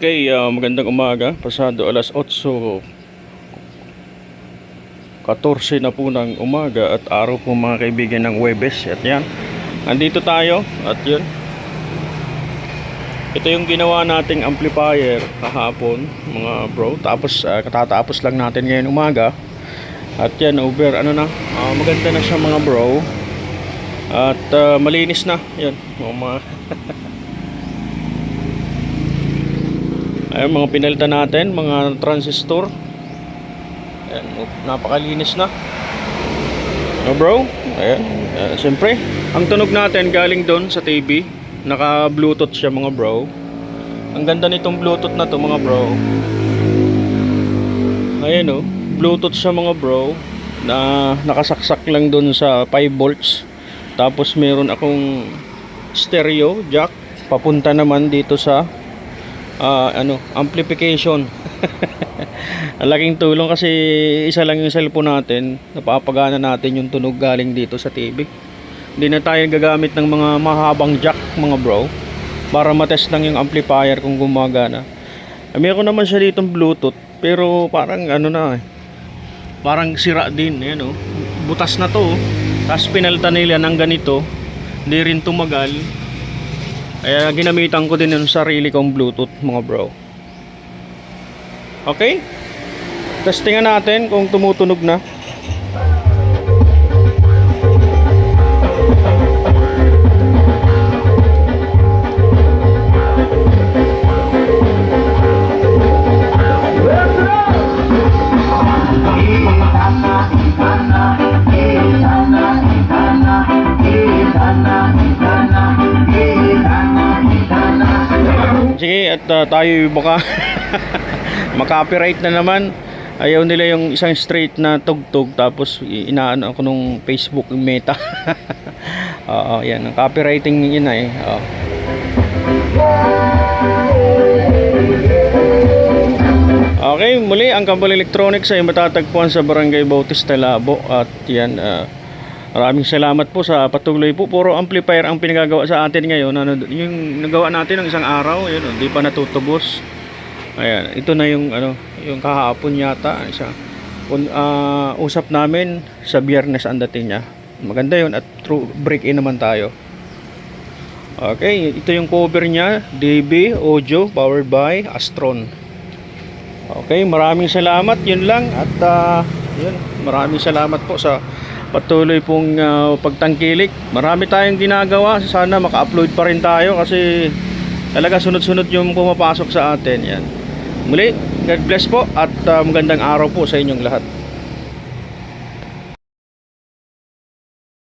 Okay, magandang umaga. Pasado alas 8:14 na po ng umaga at araw po mga kaibigan ng Huwebes. At yan, andito tayo at yun. Ito yung ginawa nating amplifier kahapon mga bro. Tapos katatapos lang natin ngayon umaga. At yan, over maganda na siya mga bro. At malinis na. Yan, mga ayun, mga pinalitan natin, mga transistor. Ayan, napakalinis na. No bro? Ayan, siyempre, ang tunog natin galing doon sa TV. Naka Bluetooth siya mga bro. Ang ganda nitong Bluetooth na to mga bro. Ayan o, Bluetooth siya mga bro. Na nakasaksak lang doon sa 5 volts. Tapos meron akong stereo jack. Papunta naman dito sa amplification. Ang laking tulong kasi isa lang yung cellphone natin, napapagana natin yung tunog galing dito sa TV. Hindi na tayo gagamit ng mga mahabang jack mga bro para matest lang yung amplifier kung gumagana. Meron naman siya ditong Bluetooth pero parang parang sira din. Ayan, butas na to. Tapos pinalitan nila ng ganito, hindi rin tumagal. Kaya ginamitan ko din yung sarili kong Bluetooth mga bro. Okay, testingan natin kung tumutunog na. Sige, at tayo baka makapiright na naman. Ayaw nila yung isang straight na tugtog tapos inaano ako nung Facebook Meta. Oo, yan, ang copywriting yun na eh. Okay, muli ang Kambal Electronics ay matatagpuan sa Barangay Bautista, Labo. At yan, maraming salamat po sa patuloy po. Puro amplifier ang pinagagawa sa atin ngayon. Yung nagawa natin ng isang araw, yun, hindi pa natutubos. Ayan, ito na yung yung kahapon yata, usap namin sa Biyernes ang dating niya. Maganda yun at true break-in naman tayo. Okay, ito yung cover niya, DB Audio powered by Astron. Okay, maraming salamat, yun lang. At yun, maraming salamat po sa patuloy pong pagtangkilik. Marami tayong ginagawa, sana maka-upload pa rin tayo kasi talaga sunod-sunod yung pumapasok sa atin. Yan. Muli, God bless po at magandang araw po sa inyong lahat.